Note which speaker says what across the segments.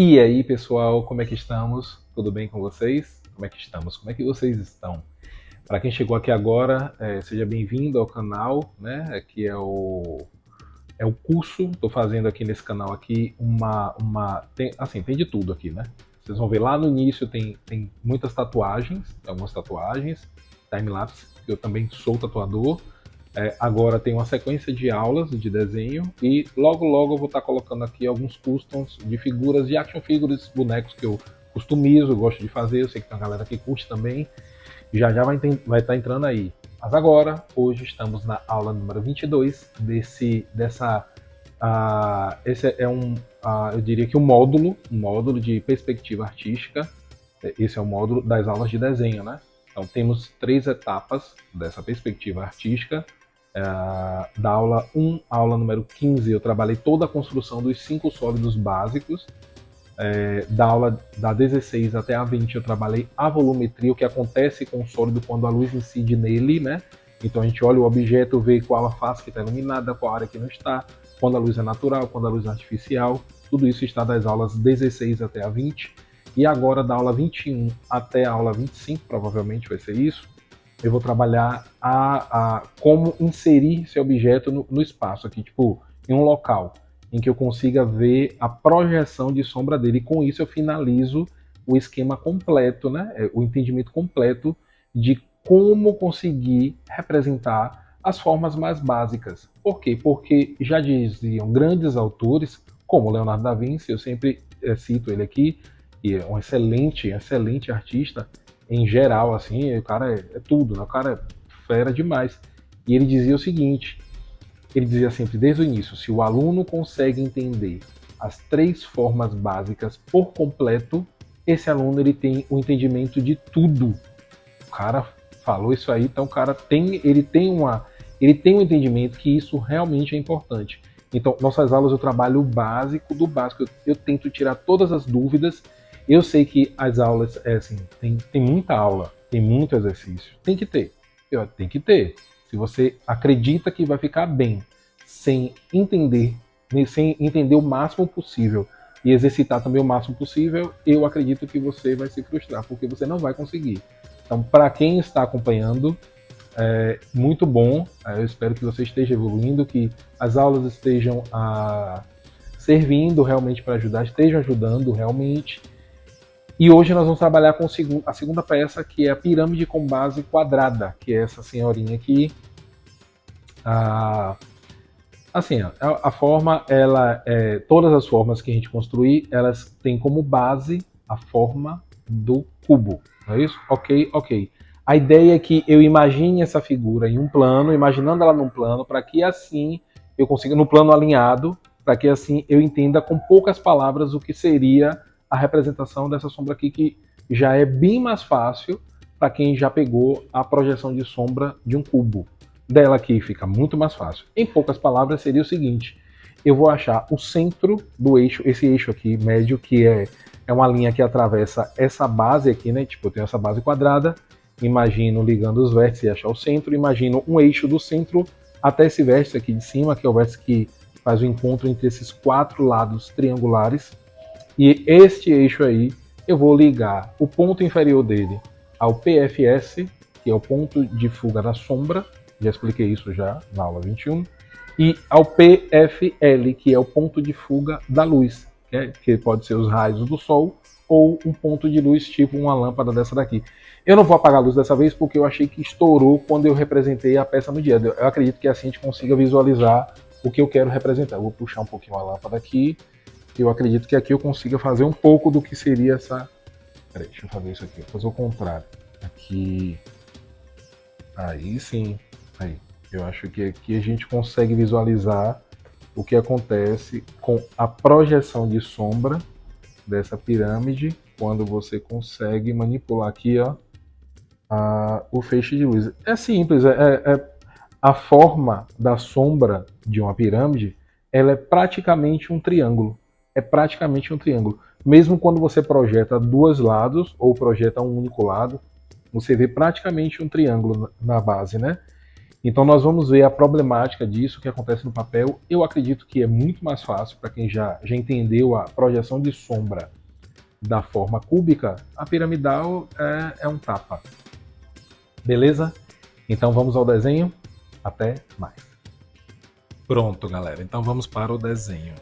Speaker 1: E aí, pessoal, como é que estamos? Tudo bem com vocês? Como é que estamos? Como é que vocês estão? Para quem chegou aqui agora, seja bem-vindo ao canal, né? Aqui é o curso. Estou fazendo aqui nesse canal aqui tem de tudo aqui, né? Vocês vão ver lá no início tem muitas tatuagens, algumas tatuagens, time-lapse, que eu também sou tatuador. Agora tem uma sequência de aulas de desenho e logo logo eu vou estar colocando aqui alguns customs de figuras, de action figures, bonecos que eu customizo, eu gosto de fazer, eu sei que tem uma galera que curte também, já já vai estar entrando aí. Mas agora, hoje estamos na aula número 22 esse é eu diria que um módulo de perspectiva artística. Esse é o módulo das aulas de desenho, né? Então temos 3 etapas dessa perspectiva artística. Da aula 1 à aula número 15, eu trabalhei toda a construção dos 5 sólidos básicos. Da aula da 16 até a 20, eu trabalhei a volumetria, o que acontece com o sólido quando a luz incide nele, né? Então a gente olha o objeto, vê qual a face que está iluminada, qual a área que não está, quando a luz é natural, quando a luz é artificial. Tudo isso está das aulas 16 até a 20. E agora, da aula 21 até a aula 25, provavelmente vai ser isso, eu vou trabalhar como inserir esse objeto no espaço aqui, tipo, em um local em que eu consiga ver a projeção de sombra dele. E com isso eu finalizo o esquema completo, né? O entendimento completo de como conseguir representar as formas mais básicas. Por quê? Porque já diziam grandes autores, como Leonardo da Vinci, eu sempre cito ele aqui, e é um excelente artista em geral, assim, o cara é tudo, né? O cara é fera demais. E ele dizia o seguinte, ele dizia sempre, desde o início, se o aluno consegue entender as 3 formas básicas por completo, esse aluno ele tem o entendimento de tudo. O cara falou isso aí, então o cara ele tem um entendimento que isso realmente é importante. Então, nossas aulas eu trabalho o básico do básico, eu tento tirar todas as dúvidas. Eu sei que as aulas, tem muita aula, tem muito exercício, tem que ter. Tem que ter. Se você acredita que vai ficar bem sem entender o máximo possível e exercitar também o máximo possível, eu acredito que você vai se frustrar, porque você não vai conseguir. Então, para quem está acompanhando, muito bom. Eu espero que você esteja evoluindo, que as aulas estejam servindo realmente para ajudar, estejam ajudando realmente. E hoje nós vamos trabalhar com a segunda peça, que é a pirâmide com base quadrada, que é essa senhorinha aqui. A forma, todas as formas que a gente construir, elas têm como base a forma do cubo, não é isso? Ok. A ideia é que eu imagine essa figura em um plano, imaginando ela num plano, para que assim eu consiga, no plano alinhado, para que assim eu entenda com poucas palavras o que seria a representação dessa sombra aqui, que já é bem mais fácil para quem já pegou a projeção de sombra de um cubo. Dela aqui fica muito mais fácil. Em poucas palavras, seria o seguinte: eu vou achar o centro do eixo, esse eixo aqui médio, que é uma linha que atravessa essa base aqui, né? Tipo, eu tenho essa base quadrada, imagino ligando os vértices e achar o centro, imagino um eixo do centro até esse vértice aqui de cima, que é o vértice que faz o encontro entre esses 4 lados triangulares. E este eixo aí, eu vou ligar o ponto inferior dele ao PFS, que é o ponto de fuga da sombra, já expliquei isso já na aula 21, e ao PFL, que é o ponto de fuga da luz, que pode ser os raios do sol ou um ponto de luz tipo uma lâmpada dessa daqui. Eu não vou apagar a luz dessa vez porque eu achei que estourou quando eu representei a peça no dia. Eu acredito que assim a gente consiga visualizar o que eu quero representar. Eu vou puxar um pouquinho a lâmpada aqui. Eu acredito que aqui eu consiga fazer um pouco do que seria essa... Peraí, deixa eu fazer isso aqui. Vou fazer o contrário. Aqui... Aí sim. Aí. Eu acho que aqui a gente consegue visualizar o que acontece com a projeção de sombra dessa pirâmide quando você consegue manipular aqui, ó, o feixe de luz. É simples, a forma da sombra de uma pirâmide, ela é praticamente um triângulo. É praticamente um triângulo. Mesmo quando você projeta 2 lados ou projeta um único lado, você vê praticamente um triângulo na base, né? Então nós vamos ver a problemática disso que acontece no papel. Eu acredito que é muito mais fácil para quem já entendeu a projeção de sombra da forma cúbica. A piramidal é um tapa. Beleza? Então vamos ao desenho. Até mais. Pronto, galera. Então vamos para o desenho.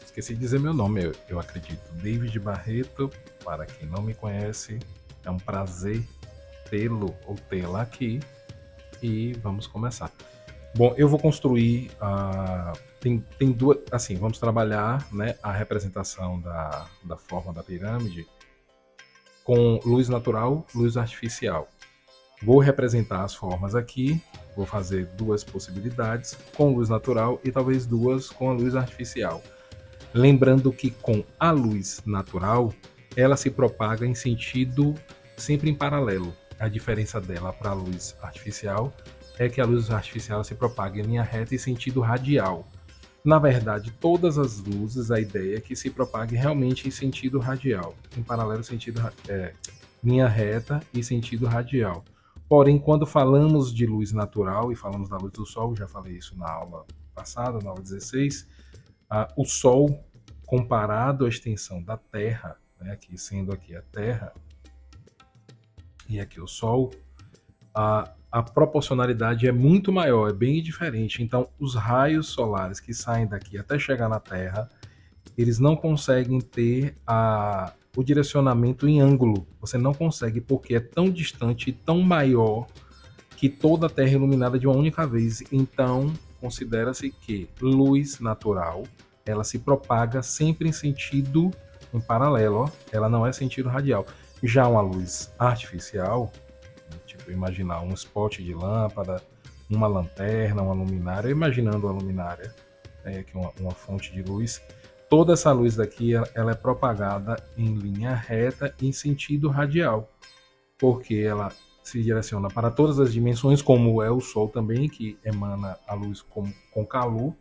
Speaker 1: Esqueci de dizer meu nome, eu acredito. David Barreto. Para quem não me conhece, é um prazer tê-lo ou tê-la aqui. E vamos começar. Bom, eu vou construir. Tem duas. Assim, vamos trabalhar, né, a representação da forma da pirâmide com luz natural, luz artificial. Vou representar as formas aqui, vou fazer duas possibilidades com luz natural e talvez duas com a luz artificial. Lembrando que com a luz natural, ela se propaga em sentido sempre em paralelo. A diferença dela para a luz artificial é que a luz artificial se propaga em linha reta e sentido radial. Na verdade, todas as luzes, a ideia é que se propague realmente em sentido radial, em paralelo sentido linha reta e sentido radial. Porém, quando falamos de luz natural e falamos da luz do Sol, já falei isso na aula passada, na aula 16, o Sol, comparado à extensão da Terra, né, aqui, sendo aqui a Terra e aqui o Sol, a proporcionalidade é muito maior, é bem diferente. Então, os raios solares que saem daqui até chegar na Terra, eles não conseguem ter o direcionamento em ângulo. Você não consegue porque é tão distante e tão maior que toda a Terra é iluminada de uma única vez. Então, considera-se que luz natural, ela se propaga sempre em sentido em paralelo, ó. Ela não é sentido radial. Já uma luz artificial, tipo imaginar um spot de lâmpada, uma lanterna, uma luminária, imaginando a luminária, que é uma fonte de luz, toda essa luz daqui ela é propagada em linha reta em sentido radial, porque ela se direciona para todas as dimensões, como é o Sol também, que emana a luz com calor,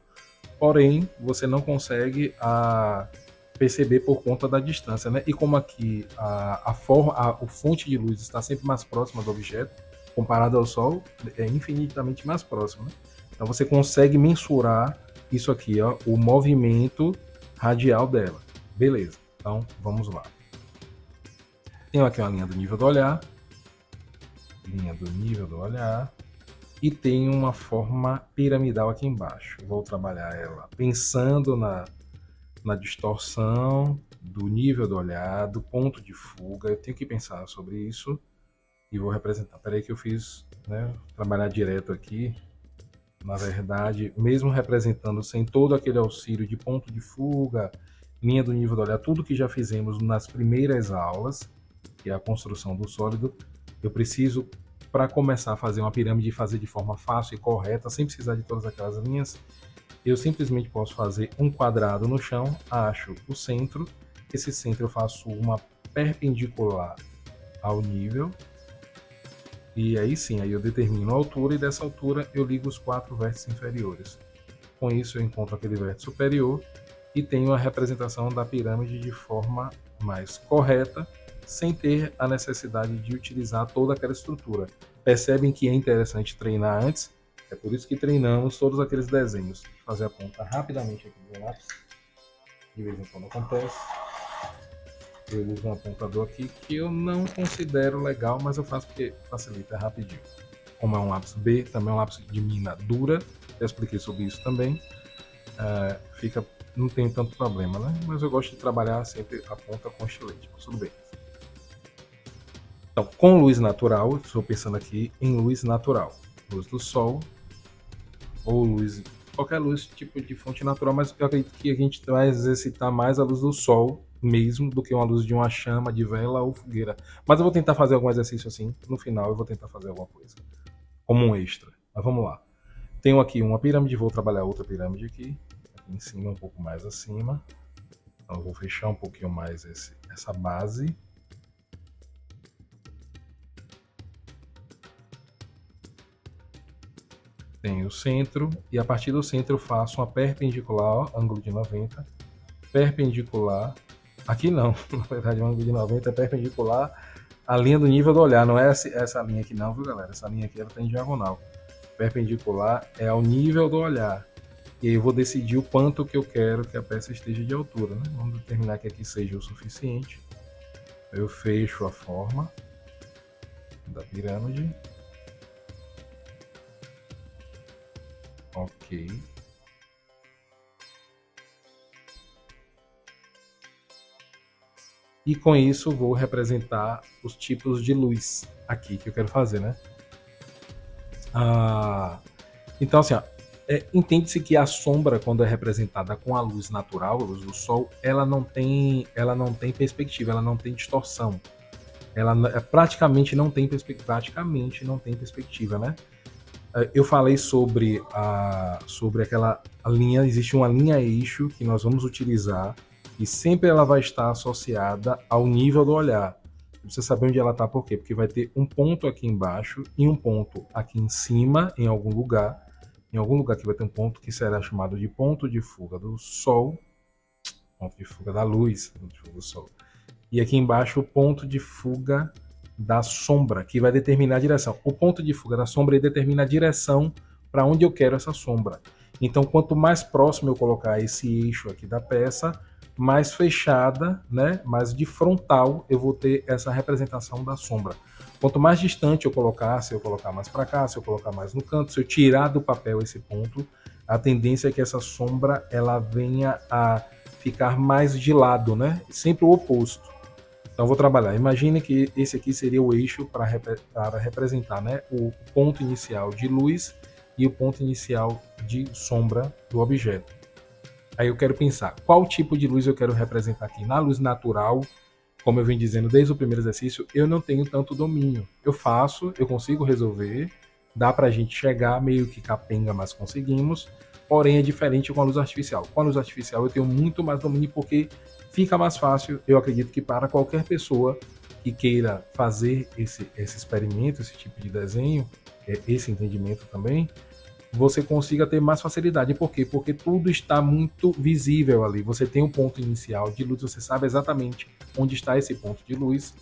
Speaker 1: porém você não consegue perceber por conta da distância, né? E como aqui a fonte de luz está sempre mais próxima do objeto, comparado ao Sol, é infinitamente mais próximo, né? Então você consegue mensurar isso aqui, ó, o movimento radial dela. Beleza, então vamos lá. Tenho aqui uma linha do nível do olhar, e tem uma forma piramidal aqui embaixo. Vou trabalhar ela pensando na distorção do nível do olhar, do ponto de fuga. Eu tenho que pensar sobre isso e vou representar. Peraí que eu fiz, né, trabalhar direto aqui. Na verdade, mesmo representando sem todo aquele auxílio de ponto de fuga, linha do nível do olhar, tudo que já fizemos nas primeiras aulas, que é a construção do sólido, eu preciso, para começar a fazer uma pirâmide, fazer de forma fácil e correta, sem precisar de todas aquelas linhas, eu simplesmente posso fazer um quadrado no chão, acho o centro, esse centro eu faço uma perpendicular ao nível, e aí sim, aí eu determino a altura, e dessa altura eu ligo os 4 vértices inferiores. Com isso eu encontro aquele vértice superior e tenho a representação da pirâmide de forma mais correta, sem ter a necessidade de utilizar toda aquela estrutura. Percebem que é interessante treinar antes? É por isso que treinamos todos aqueles desenhos. Vou fazer a ponta rapidamente aqui no lápis. De vez em quando acontece. Eu uso um apontador aqui que eu não considero legal, mas eu faço porque facilita rapidinho. Como é um lápis B, também é um lápis de mina dura, já expliquei sobre isso também. Não tem tanto problema, né? Mas eu gosto de trabalhar sempre a ponta com estilete, mas tudo bem. Então, com luz natural, estou pensando aqui em luz natural. Luz do sol, ou luz, qualquer luz, tipo de fonte natural, mas eu acredito que a gente vai exercitar mais a luz do sol mesmo do que uma luz de uma chama, de vela ou fogueira. Mas eu vou tentar fazer algum exercício assim, no final eu vou tentar fazer alguma coisa, como um extra. Mas vamos lá. Tenho aqui uma pirâmide, vou trabalhar outra pirâmide aqui em cima, um pouco mais acima. Então eu vou fechar um pouquinho mais essa base. Tenho o centro, e a partir do centro eu faço uma perpendicular, ó, ângulo de 90, perpendicular, aqui não, na verdade o ângulo de 90 é perpendicular A linha do nível do olhar, não é essa linha aqui não, viu, galera? Essa linha aqui ela tá em diagonal. Perpendicular é ao nível do olhar. E aí eu vou decidir o quanto que eu quero que a peça esteja de altura, né? Vamos determinar que aqui seja o suficiente. Eu fecho a forma da pirâmide. Ok. E com isso vou representar os tipos de luz aqui que eu quero fazer, né? Então, assim, entende-se que a sombra, quando é representada com a luz natural, a luz do sol, ela não tem perspectiva, ela não tem distorção. Ela praticamente não tem perspectiva, né? Eu falei sobre aquela linha, existe uma linha eixo que nós vamos utilizar e sempre ela vai estar associada ao nível do olhar. Você sabe onde ela está, por quê? Porque vai ter um ponto aqui embaixo e um ponto aqui em cima, em algum lugar que vai ter um ponto que será chamado de ponto de fuga do Sol, ponto de fuga da luz, ponto de fuga do Sol. E aqui embaixo o ponto de fuga da sombra, que vai determinar a direção. O ponto de fuga da sombra ele determina a direção para onde eu quero essa sombra. Então, quanto mais próximo eu colocar esse eixo aqui da peça, mais fechada, né, mais de frontal eu vou ter essa representação da sombra. Quanto mais distante eu colocar, se eu colocar mais para cá, se eu colocar mais no canto, se eu tirar do papel esse ponto, a tendência é que essa sombra ela venha a ficar mais de lado, né? Sempre o oposto. Então vou trabalhar. Imagine que esse aqui seria o eixo para representar, né, o ponto inicial de luz e o ponto inicial de sombra do objeto. Aí eu quero pensar qual tipo de luz eu quero representar aqui. Na luz natural, como eu venho dizendo desde o primeiro exercício, eu não tenho tanto domínio. Eu consigo resolver, dá para a gente chegar meio que capenga, mas conseguimos. Porém é diferente com a luz artificial. Com a luz artificial eu tenho muito mais domínio porque fica mais fácil, eu acredito que para qualquer pessoa que queira fazer esse experimento, esse tipo de desenho, esse entendimento também, você consiga ter mais facilidade. Por quê? Porque tudo está muito visível ali. Você tem um ponto inicial de luz, você sabe exatamente onde está esse ponto de luz,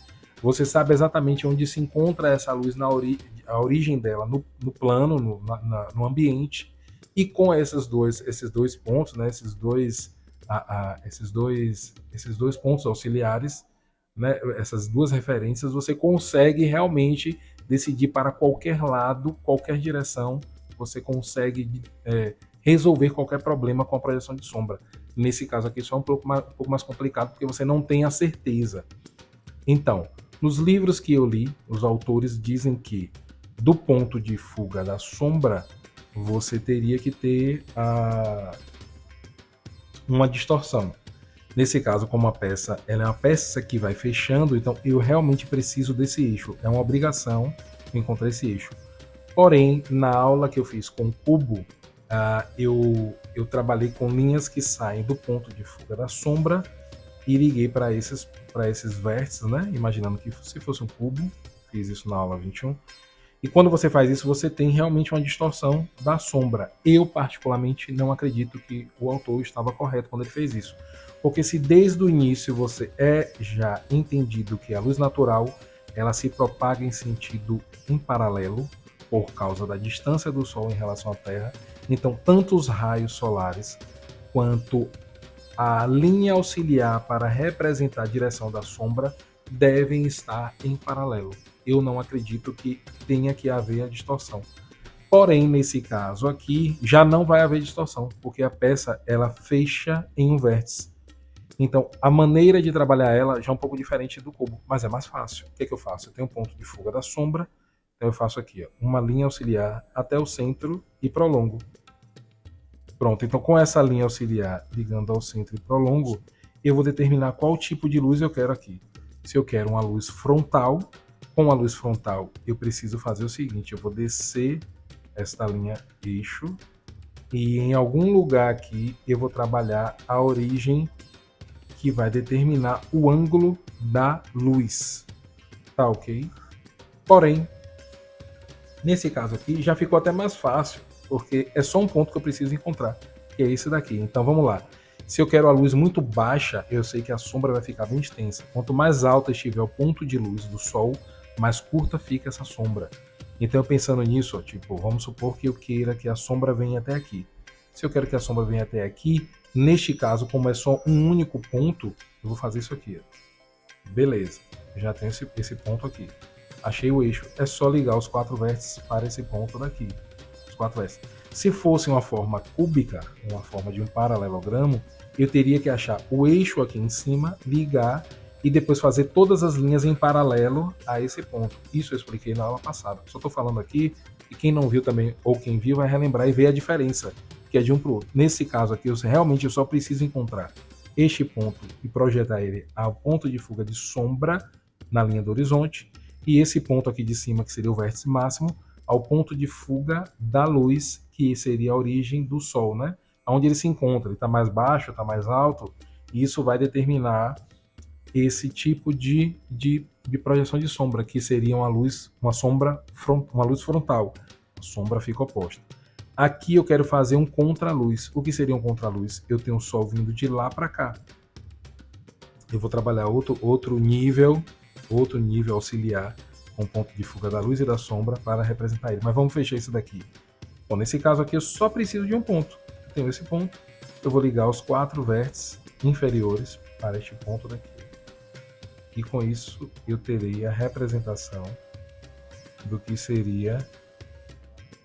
Speaker 1: você sabe exatamente onde se encontra essa luz, a origem dela no plano, no ambiente, e com esses dois pontos, né, esses dois pontos auxiliares, né, essas duas referências, você consegue realmente decidir para qualquer lado, qualquer direção, você consegue resolver qualquer problema com a projeção de sombra. Nesse caso aqui só é um pouco mais complicado, porque você não tem a certeza. Então, nos livros que eu li, os autores dizem que do ponto de fuga da sombra, você teria que ter uma distorção. Nesse caso, como a peça ela é uma peça que vai fechando, então eu realmente preciso desse eixo. É uma obrigação encontrar esse eixo. Porém, na aula que eu fiz com o cubo, eu trabalhei com linhas que saem do ponto de fuga da sombra e liguei para esses vértices, né? Imaginando que se fosse um cubo, fiz isso na aula 21. E quando você faz isso, você tem realmente uma distorção da sombra. Eu, particularmente, não acredito que o autor estava correto quando ele fez isso. Porque se desde o início você já entendido que a luz natural ela se propaga em sentido em paralelo, por causa da distância do Sol em relação à Terra, então tanto os raios solares quanto a linha auxiliar para representar a direção da sombra devem estar em paralelo. Eu não acredito que tenha que haver a distorção. Porém, nesse caso aqui, já não vai haver distorção, porque a peça ela fecha em um vértice. Então, a maneira de trabalhar ela já é um pouco diferente do cubo, mas é mais fácil. O que eu faço? Eu tenho um ponto de fuga da sombra, então eu faço aqui uma linha auxiliar até o centro e prolongo. Pronto, então com essa linha auxiliar ligando ao centro e prolongo, eu vou determinar qual tipo de luz eu quero aqui. Se eu quero uma luz frontal, com a luz frontal eu preciso fazer o seguinte, eu vou descer esta linha eixo e em algum lugar aqui eu vou trabalhar a origem que vai determinar o ângulo da luz. Tá ok? Porém, nesse caso aqui já ficou até mais fácil, porque é só um ponto que eu preciso encontrar, que é esse daqui. Então vamos lá. Se eu quero a luz muito baixa, eu sei que a sombra vai ficar bem extensa. Quanto mais alta estiver o ponto de luz do sol, mais curta fica essa sombra. Então, pensando nisso, tipo, vamos supor que eu queira que a sombra venha até aqui. Se eu quero que a sombra venha até aqui, neste caso, como é só um único ponto, eu vou fazer isso aqui. Beleza, já tenho esse ponto aqui. Achei o eixo, é só ligar os 4 vértices para esse ponto daqui. Os 4 vértices. Se fosse uma forma cúbica, uma forma de um paralelogramo, eu teria que achar o eixo aqui em cima, ligar e depois fazer todas as linhas em paralelo a esse ponto. Isso eu expliquei na aula passada. Só estou falando aqui e quem não viu também, ou quem viu, vai relembrar e ver a diferença que é de um para o outro. Nesse caso aqui, eu só preciso encontrar este ponto e projetar ele ao ponto de fuga de sombra na linha do horizonte e esse ponto aqui de cima, que seria o vértice máximo, ao ponto de fuga da luz, que seria a origem do Sol, né? Onde ele se encontra, ele está mais baixo, está mais alto, e isso vai determinar esse tipo de projeção de sombra, que seria uma luz frontal. A sombra fica oposta. Aqui eu quero fazer um contraluz. O que seria um contraluz? Eu tenho o Sol vindo de lá para cá. Eu vou trabalhar outro nível auxiliar com ponto de fuga da luz e da sombra para representar ele. Mas vamos fechar isso daqui. Bom, nesse caso aqui eu só preciso de um ponto. Eu tenho esse ponto, eu vou ligar os 4 vértices inferiores para este ponto daqui. E com isso eu terei a representação do que seria...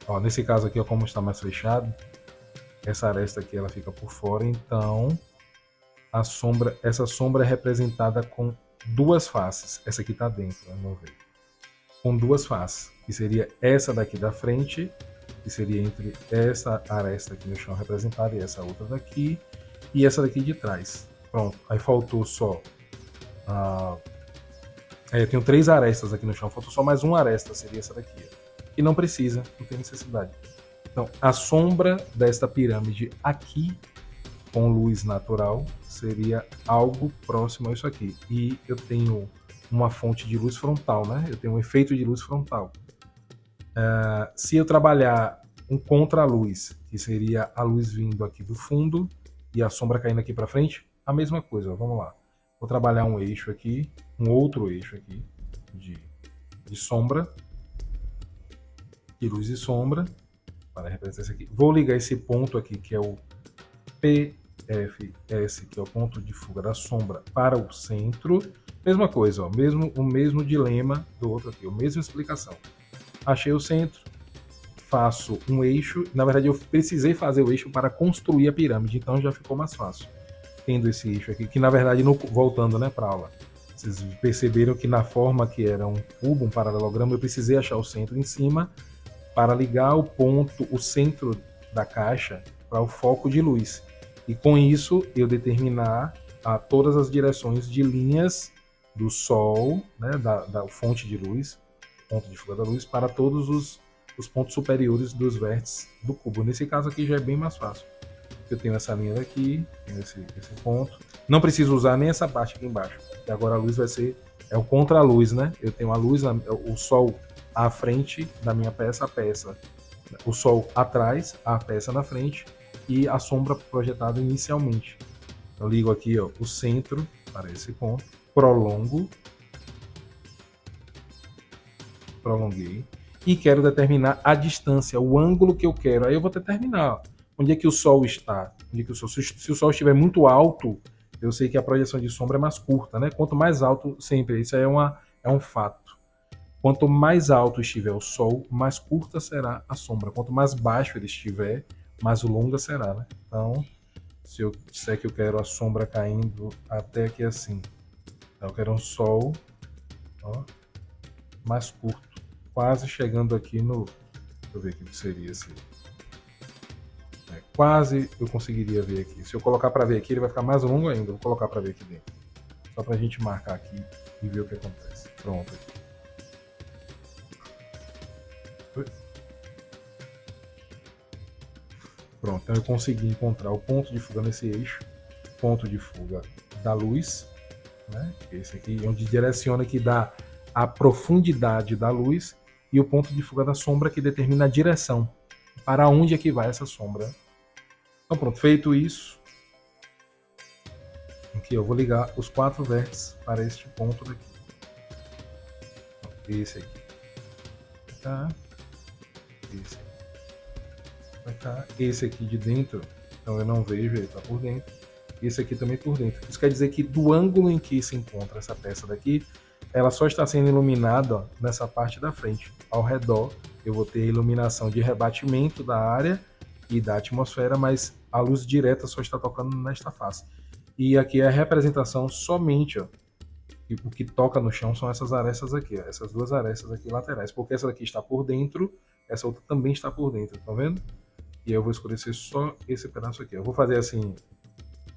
Speaker 1: Ó, nesse caso aqui, ó, como está mais fechado, essa aresta aqui ela fica por fora, então essa sombra é representada com 2 faces. Essa aqui está dentro, vamos ver. Com 2 faces, que seria essa daqui da frente, que seria entre essa aresta aqui no chão representada e essa outra daqui, e essa daqui de trás. Pronto, aí faltou só... eu tenho 3 arestas aqui no chão, faltou só mais uma aresta, seria essa daqui. E não precisa, não tem necessidade. Então, a sombra desta pirâmide aqui, com luz natural, seria algo próximo a isso aqui. E eu tenho uma fonte de luz frontal, né? Eu tenho um efeito de luz frontal. Se eu trabalhar um contraluz, que seria a luz vindo aqui do fundo e a sombra caindo aqui para frente, a mesma coisa, ó, vamos lá. Vou trabalhar um eixo aqui, um outro eixo aqui de sombra, de luz e sombra, para representar isso aqui. Vou ligar esse ponto aqui, que é o PFS, que é o ponto de fuga da sombra, para o centro. Mesma coisa, ó, o mesmo dilema do outro aqui, a mesma explicação. Achei o centro, faço um eixo. Na verdade, eu precisei fazer o eixo para construir a pirâmide, então já ficou mais fácil. Tendo esse eixo aqui, que na verdade, voltando, né, para a aula, vocês perceberam que na forma que era um cubo, um paralelogramo, eu precisei achar o centro em cima para ligar o centro da caixa para o foco de luz. E com isso, eu determinar todas as direções de linhas do Sol, né, da fonte de luz, ponto de fuga da luz, para todos os pontos superiores dos vértices do cubo. Nesse caso aqui já é bem mais fácil. Eu tenho essa linha daqui, tenho esse ponto. Não preciso usar nem essa parte aqui embaixo, porque agora a luz vai ser... É o contra-luz, né? Eu tenho a luz, o Sol à frente da minha peça, a peça. O Sol atrás, a peça na frente e a sombra projetada inicialmente. Eu ligo aqui, ó, o centro para esse ponto, prolonguei e quero determinar a distância, o ângulo que eu quero. Aí eu vou determinar onde é que o Sol está. Se o Sol estiver muito alto, eu sei que a projeção de sombra é mais curta, né? Quanto mais alto, sempre, isso é um fato. Quanto mais alto estiver o Sol, mais curta será a sombra. Quanto mais baixo ele estiver, mais longa será, né? Então, se eu disser que eu quero a sombra caindo até aqui assim, então eu quero um Sol, ó, mais curto, quase chegando aqui no... Deixa eu ver o que seria esse... quase eu conseguiria ver aqui. Se eu colocar para ver aqui, ele vai ficar mais longo ainda. Vou colocar para ver aqui dentro. Só para a gente marcar aqui e ver o que acontece. Pronto. Pronto, então eu consegui encontrar o ponto de fuga nesse eixo. Ponto de fuga da luz, né? Esse aqui, onde direciona, que dá a profundidade da luz. E o ponto de fuga da sombra, que determina a direção. Para onde é que vai essa sombra. Então pronto, feito isso, Aqui eu vou ligar os 4 vértices para este ponto daqui. Esse aqui. Tá. Esse aqui. Vai cá. Esse aqui de dentro, então eu não vejo, ele está por dentro. Esse aqui também por dentro. Isso quer dizer que do ângulo em que se encontra essa peça daqui, ela só está sendo iluminada, ó, nessa parte da frente. Ao redor eu vou ter iluminação de rebatimento da área e da atmosfera, mas a luz direta só está tocando nesta face. E aqui é a representação somente, ó, e o que toca no chão são essas arestas aqui, ó, essas duas arestas aqui laterais, porque essa daqui está por dentro, essa outra também está por dentro, tá vendo? E eu vou escurecer só esse pedaço aqui. Eu vou fazer assim,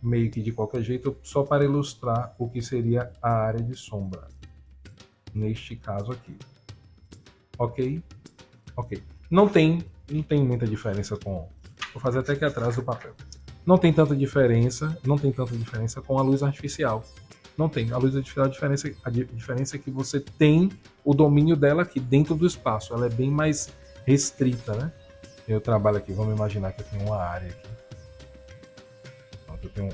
Speaker 1: meio que de qualquer jeito, só para ilustrar o que seria a área de sombra, neste caso aqui. Ok? Ok. Não tem muita diferença com... Vou fazer até aqui atrás do papel. Não tem tanta diferença com a luz artificial. Não tem. A luz artificial, a diferença é que você tem o domínio dela aqui dentro do espaço. Ela é bem mais restrita, né? Eu trabalho aqui, vamos imaginar que eu tenho uma área aqui. Então, eu tenho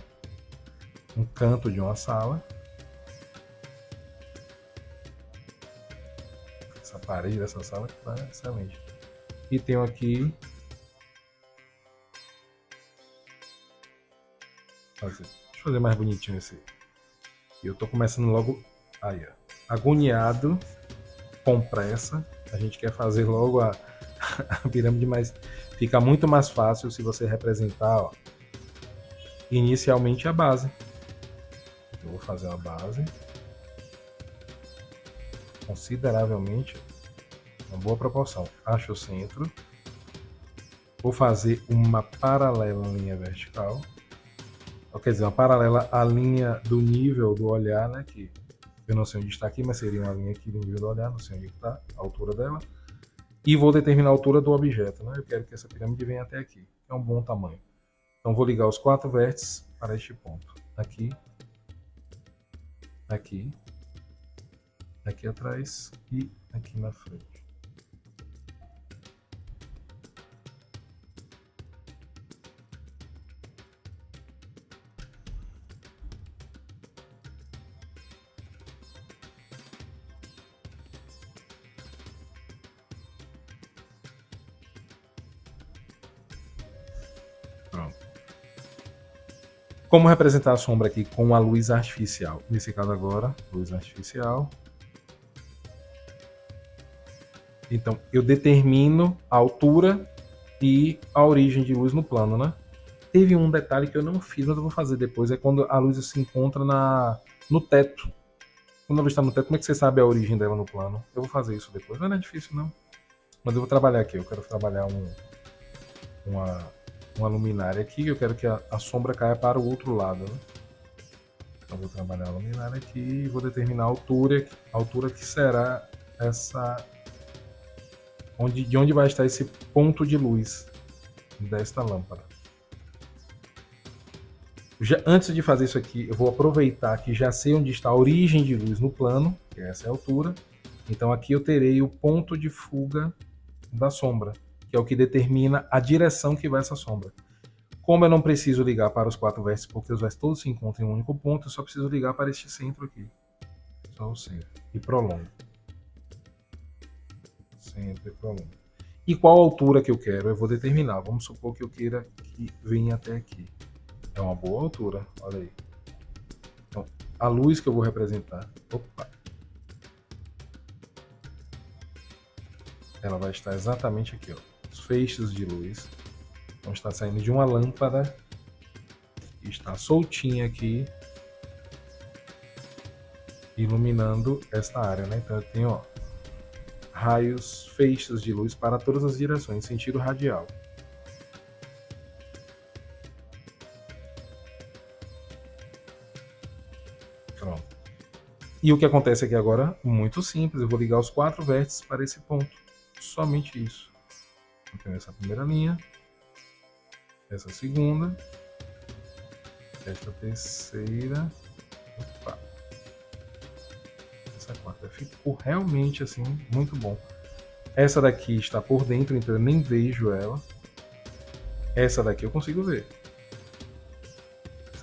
Speaker 1: um canto de uma sala. Essa parede dessa sala que está excelente. E tenho aqui... Deixa eu fazer mais bonitinho esse. E eu tô começando logo aí, ó, agoniado, com pressa. A gente quer fazer logo a pirâmide, mas fica muito mais fácil se você representar, ó, inicialmente a base. Eu vou fazer uma base consideravelmente, uma boa proporção. Acho o centro. Vou fazer uma paralela linha vertical. Quer dizer, uma paralela à linha do nível do olhar, né? Que eu não sei onde está aqui, mas seria uma linha aqui do nível do olhar, não sei onde está a altura dela. E vou determinar a altura do objeto, né? Eu quero que essa pirâmide venha até aqui. É um bom tamanho. Então vou ligar os 4 vértices para este ponto. Aqui, aqui, aqui atrás e aqui na frente. Como representar a sombra aqui com a luz artificial? Nesse caso agora, luz artificial. Então, eu determino a altura e a origem de luz no plano, né? Teve um detalhe que eu não fiz, mas eu vou fazer depois, é quando a luz se encontra no teto. Quando a luz está no teto, como é que você sabe a origem dela no plano? Eu vou fazer isso depois, não é difícil não. Mas eu vou trabalhar aqui, eu quero trabalhar uma luminária aqui, eu quero que a sombra caia para o outro lado, né? Então vou trabalhar a luminária aqui e vou determinar a altura que será essa... de onde vai estar esse ponto de luz desta lâmpada. Antes de fazer isso aqui, eu vou aproveitar que já sei onde está a origem de luz no plano, que essa é a altura. Então aqui eu terei o ponto de fuga da sombra, que é o que determina a direção que vai essa sombra. Como eu não preciso ligar para os 4 vértices, porque os vértices todos se encontram em um único ponto, eu só preciso ligar para este centro aqui. Só o centro. E prolongo. Centro e prolongo. E qual altura que eu quero? Eu vou determinar. Vamos supor que eu queira que venha até aqui. É uma boa altura, olha aí. Então, a luz que eu vou representar, ela vai estar exatamente aqui, ó. Os feixes de luz vão estar saindo de uma lâmpada que está soltinha aqui, iluminando esta área, né? Então eu tenho, ó, raios, feixes de luz para todas as direções, em sentido radial. Pronto. E o que acontece aqui agora? Muito simples, eu vou ligar os 4 vértices para esse ponto. Somente isso. Então essa primeira linha, essa segunda, esta terceira, essa quarta. Ficou realmente assim, muito bom. Essa daqui está por dentro, então eu nem vejo ela. Essa daqui eu consigo ver.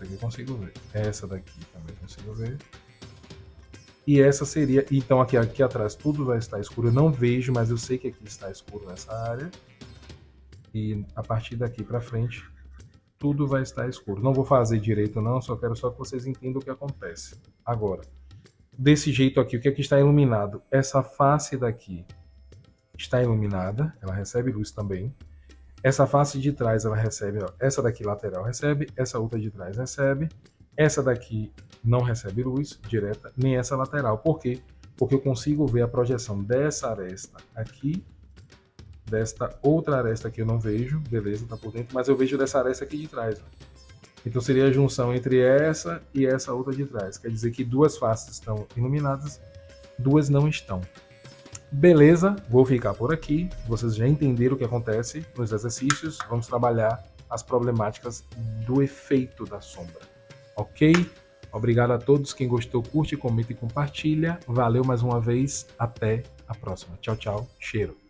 Speaker 1: Essa aqui eu consigo ver. Essa daqui também consigo ver. E essa seria... Então aqui atrás tudo vai estar escuro. Eu não vejo, mas eu sei que aqui está escuro nessa área. E a partir daqui para frente, tudo vai estar escuro. Não vou fazer direito não, só quero que vocês entendam o que acontece. Agora, desse jeito aqui, o que aqui está iluminado? Essa face daqui está iluminada, ela recebe luz também. Essa face de trás, ela recebe, ó, essa daqui lateral recebe, essa outra de trás recebe. Essa daqui não recebe luz direta, nem essa lateral. Por quê? Porque eu consigo ver a projeção dessa aresta aqui, desta outra aresta que eu não vejo, beleza, tá por dentro, mas eu vejo dessa aresta aqui de trás. Ó. Então seria a junção entre essa e essa outra de trás. Quer dizer que duas faces estão iluminadas, duas não estão. Beleza, vou ficar por aqui. Vocês já entenderam o que acontece nos exercícios. Vamos trabalhar as problemáticas do efeito da sombra. Ok? Obrigado a todos. Quem gostou, curte, comenta e compartilha. Valeu mais uma vez. Até a próxima. Tchau, tchau. Cheiro.